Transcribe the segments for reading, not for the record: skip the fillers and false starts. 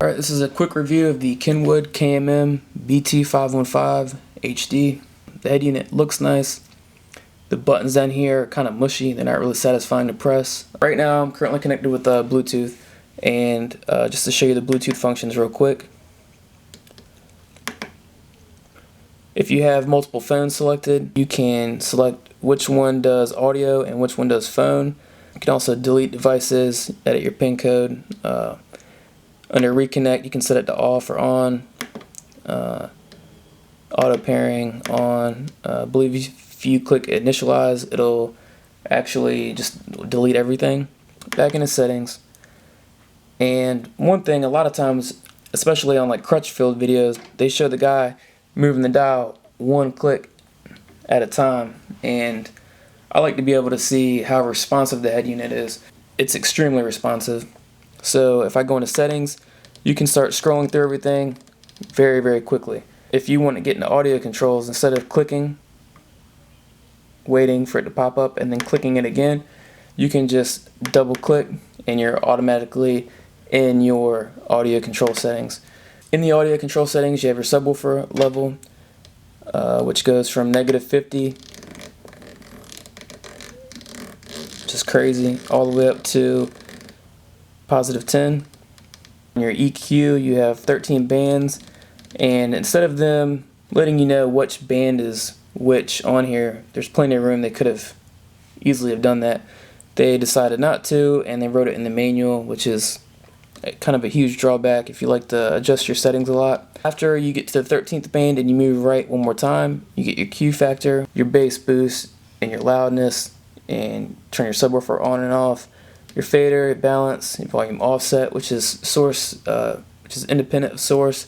Alright, this is a quick review of the Kenwood KMM-BT515HD. The head unit looks nice. The buttons down here are kind of mushy. They're not really satisfying to press. Right now I'm currently connected with Bluetooth, and just to show you the Bluetooth functions real quick. If you have multiple phones selected, you can select which one does audio and which one does phone. You can also delete devices, edit your PIN code. Under reconnect, you can set it to off or on. Auto pairing on. I believe if you click initialize, it'll actually just delete everything. Back into settings. And one thing, a lot of times, especially on like Crutchfield videos, they show the guy moving the dial one click at a time, and I like to be able to see how responsive the head unit is. It's extremely responsive. So if I go into settings, you can start scrolling through everything very, very quickly. If you want to get into audio controls, instead of clicking, waiting for it to pop up, and then clicking it again, you can just double click and you're automatically in your audio control settings. In the audio control settings, you have your subwoofer level, which goes from -50, just crazy, all the way up to +10. In your EQ, you have 13 bands, and instead of them letting you know which band is which on here, there's plenty of room. They could have easily have done that. They decided not to, and they wrote it in the manual, which is kind of a huge drawback if you like to adjust your settings a lot. After you get to the 13th band and you move right one more time, you get your Q factor, your bass boost, and your loudness, and turn your subwoofer on and off. Your fader, your balance, your volume offset, which is source, which is independent of source.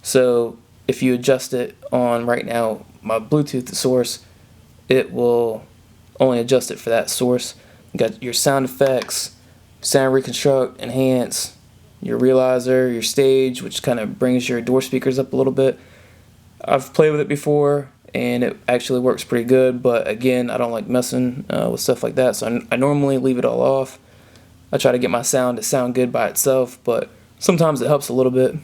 So if you adjust it on right now my Bluetooth source, it will only adjust it for that source. You got your sound effects, sound reconstruct, enhance, your realizer, your stage, which kind of brings your door speakers up a little bit. I've played with it before and it actually works pretty good, but again, I don't like messing with stuff like that, so I normally leave it all off. I try to get my sound to sound good by itself, but sometimes it helps a little bit.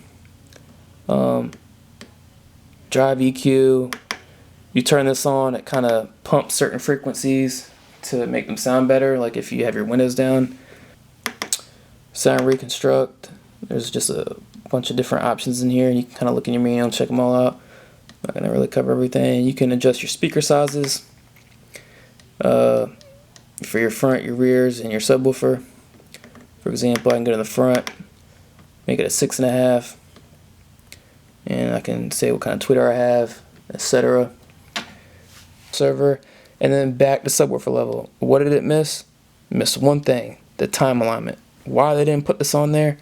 Drive EQ, you turn this on, it kind of pumps certain frequencies to make them sound better, like if you have your windows down. Sound reconstruct, there's just a bunch of different options in here, and you can kind of look in your manual and check them all out. I'm not going to really cover everything. You can adjust your speaker sizes for your front, your rears, and your subwoofer. For example, I can go to the front, make it a 6.5, and I can say what kind of tweeter I have, etc. Server, and then back to subwoofer level. What did it miss? It missed one thing: the time alignment. Why they didn't put this on there,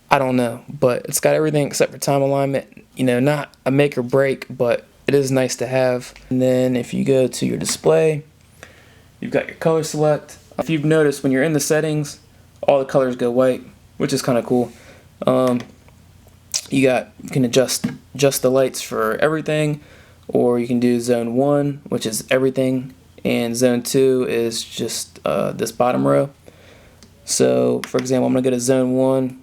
I don't know, but it's got everything except for time alignment. You know, not a make or break, but it is nice to have. And then if you go to your display, you've got your color select. If you've noticed, when you're in the settings, all the colors go white, which is kind of cool. You can adjust the lights for everything, or you can do zone 1, which is everything, and zone 2 is just this bottom row. So for example, I'm going to go to zone 1,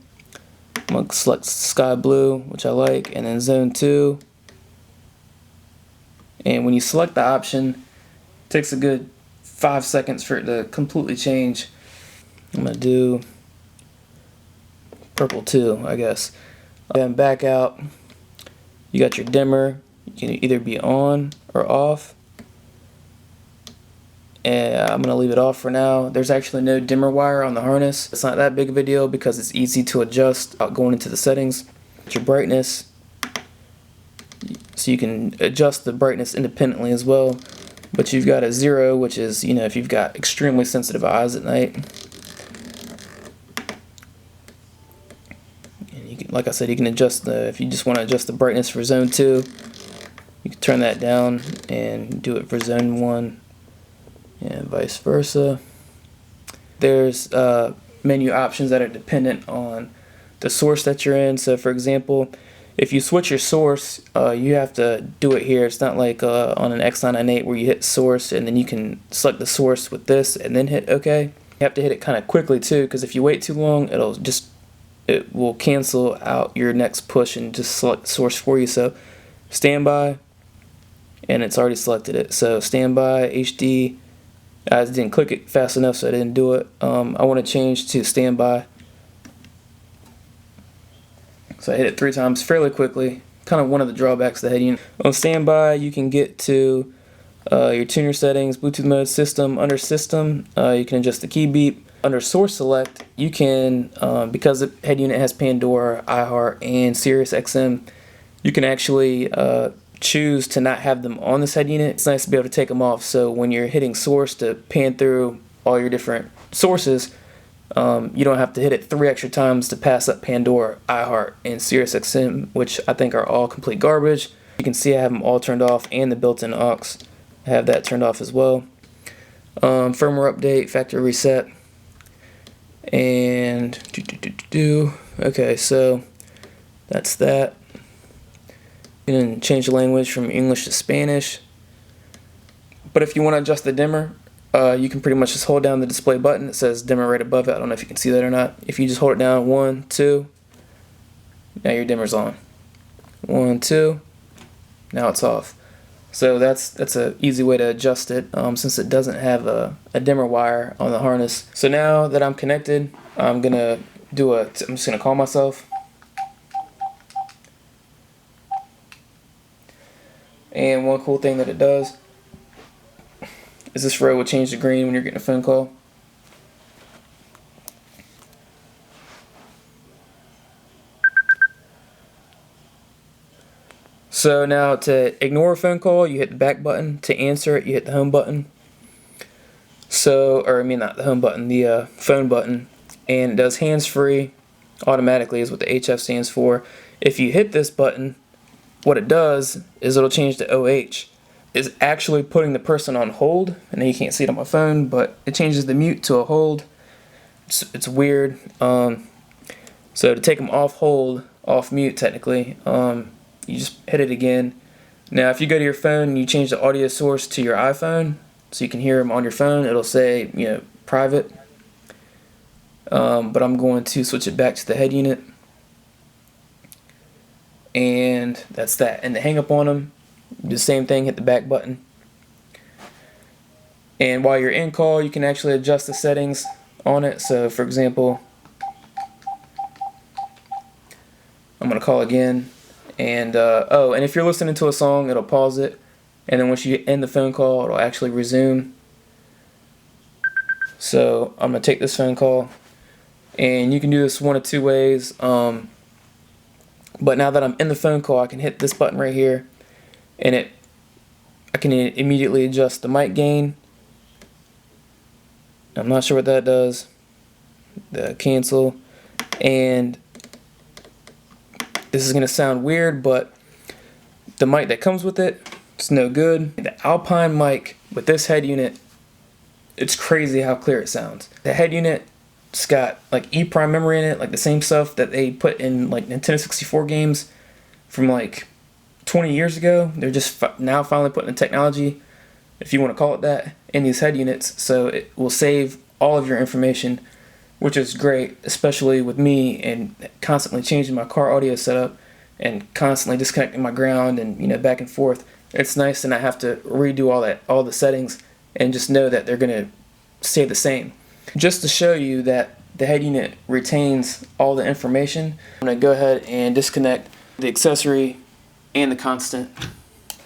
I'm going to select sky blue, which I like, and then zone 2. And when you select the option, it takes a good 5 seconds for it to completely change. I'm going to do purple 2, I guess. Then back out, you got your dimmer. You can either be on or off. And I'm going to leave it off for now. There's actually no dimmer wire on the harness. It's not that big of a deal because it's easy to adjust without going into the settings. Your brightness, so you can adjust the brightness independently as well. But you've got a 0, which is, you know, if you've got extremely sensitive eyes at night. And you can, like I said, you can adjust if you just want to adjust the brightness for zone 2, you can turn that down and do it for zone 1. And vice versa. There's menu options that are dependent on the source that you're in. So for example, if you switch your source, you have to do it here. It's not like on an X998 where you hit source and then you can select the source with this and then hit OK. You have to hit it kind of quickly too, because if you wait too long, it will cancel out your next push and just select source for you. So standby, and it's already selected it. So standby HD. I didn't click it fast enough, so I didn't do it. I want to change to standby. So I hit it 3 times fairly quickly. Kind of one of the drawbacks of the head unit. On standby, you can get to your tuner settings, Bluetooth mode, system. Under system, you can adjust the key beep. Under source select, you can, because the head unit has Pandora, iHeart, and Sirius XM, you can actually choose to not have them on this head unit. It's nice to be able to take them off, so when you're hitting source to pan through all your different sources, you don't have to hit it 3 extra times to pass up Pandora, iHeart, and Sirius XM, which I think are all complete garbage. You can see I have them all turned off, and the built-in aux, I have that turned off as well. Firmware update, factory reset, and okay, so that's that. You can change the language from English to Spanish. But if you want to adjust the dimmer, you can pretty much just hold down the display button. It says dimmer right above it. I don't know if you can see that or not. If you just hold it down, 1, 2, now your dimmer's on. 1, 2, now it's off. So that's an easy way to adjust it, since it doesn't have a dimmer wire on the harness. So now that I'm connected, I'm just gonna call myself. And one cool thing that it does is this row will change to green when you're getting a phone call. So now to ignore a phone call, you hit the back button. To answer it, you hit the home button. So, or I mean not the home button, the phone button. And it does hands-free automatically is what the HF stands for. If you hit this button, what it does is it'll change to OH. It's actually putting the person on hold. I know you can't see it on my phone, but it changes the mute to a hold. It's weird. So to take them off hold, off mute technically, you just hit it again. Now if you go to your phone and you change the audio source to your iPhone, so you can hear them on your phone, it'll say, private. But I'm going to switch it back to the head unit. And that's that. And to hang up on them, do the same thing, hit the back button. And while you're in call, you can actually adjust the settings on it. So for example, I'm going to call again. And and if you're listening to a song, it'll pause it. And then once you end the phone call, it'll actually resume. So I'm going to take this phone call. And you can do this one of 2 ways. But now that I'm in the phone call, I can hit this button right here, and I can immediately adjust the mic gain. I'm not sure what that does. The cancel, and this is going to sound weird, but the mic that comes with it's no good. The Alpine mic with this head unit, it's crazy how clear it sounds. The head unit, it's got like EEPROM memory in it, like the same stuff that they put in like Nintendo 64 games from like 20 years ago. They're just now finally putting the technology, if you want to call it that, in these head units, so it will save all of your information, which is great, especially with me and constantly changing my car audio setup and constantly disconnecting my ground and back and forth. It's nice to not have to redo all the settings and just know that they're gonna stay the same. Just to show you that the head unit retains all the information, I'm going to go ahead and disconnect the accessory and the constant,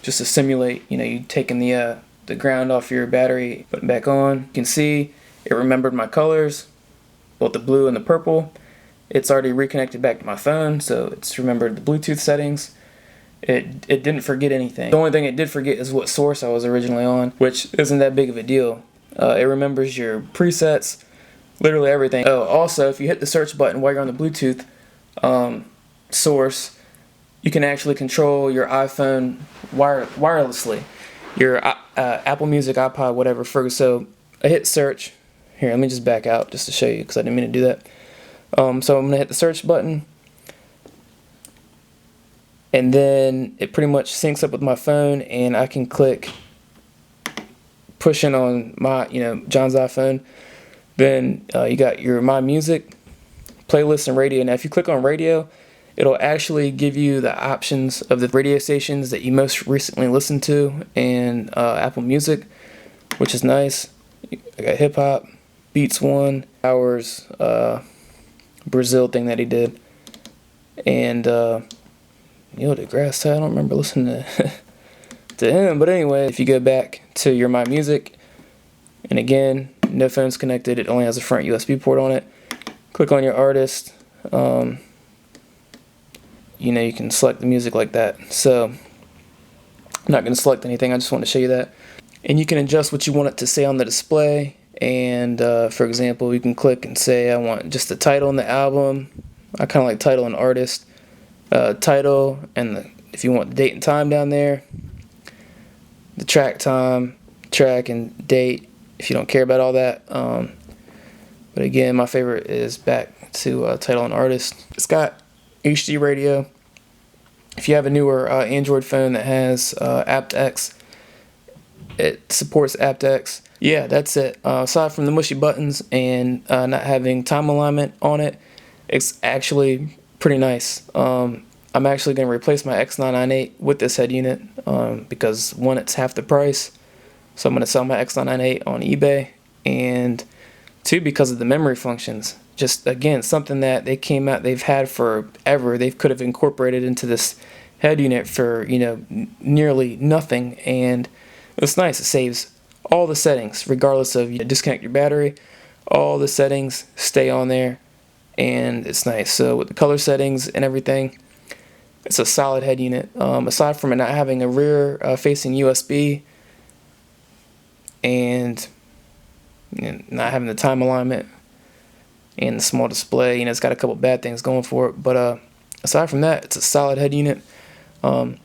just to simulate, you taking the ground off your battery, putting it back on. You can see it remembered my colors, both the blue and the purple. It's already reconnected back to my phone, so it's remembered the Bluetooth settings. It didn't forget anything. The only thing it did forget is what source I was originally on, which isn't that big of a deal. It remembers your presets, literally everything. Oh, also, if you hit the search button while you're on the Bluetooth source, you can actually control your iPhone wirelessly. Your Apple Music, iPod, whatever. So I hit search. Here, let me just back out just to show you because I didn't mean to do that. So I'm going to hit the search button. And then it pretty much syncs up with my phone, and I can click pushing on my, John's iPhone. Then you got your My Music playlists and radio. Now if you click on radio, it'll actually give you the options of the radio stations that you most recently listened to in Apple Music, which is nice. I got hip hop, Beats One, Hours, Brazil thing that he did, and Neil deGrasse. I don't remember listening to him, but anyway, if you go back to your My Music, and again, no phone's connected, it only has a front USB port on it. Click on your artist. You know, you can select the music like that. So I'm not going to select anything, I just want to show you that. And you can adjust what you want it to say on the display. And for example, you can click and say I want just the title and the album. I kind of like title and artist. Title, and if you want the date and time down there, the track time, track and date, if you don't care about all that. But again, my favorite is back to title and artist. It's got HD radio. If you have a newer Android phone that has aptX, it supports aptX. Yeah, that's it. Aside from the mushy buttons and not having time alignment on it, it's actually pretty nice. I'm actually going to replace my X998 with this head unit because one, it's half the price, so I'm going to sell my X998 on eBay, and two, because of the memory functions. Just again, something that they've had forever. They could have incorporated into this head unit for, you know, nearly nothing, and it's nice. It saves all the settings, regardless of you disconnect your battery. All the settings stay on there, and it's nice. So with the color settings and everything, it's a solid head unit. Aside from it not having a rear facing USB and not having the time alignment and the small display, you know, it's got a couple bad things going for it. But aside from that, it's a solid head unit. I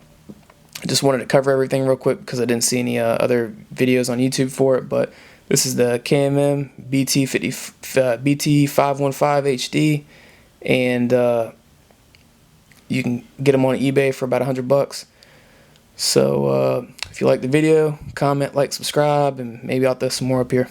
just wanted to cover everything real quick because I didn't see any other videos on YouTube for it. But this is the KMM-BT515HD, and you can get them on eBay for about $100. So if you like the video, comment, like, subscribe, and maybe I'll throw some more up here.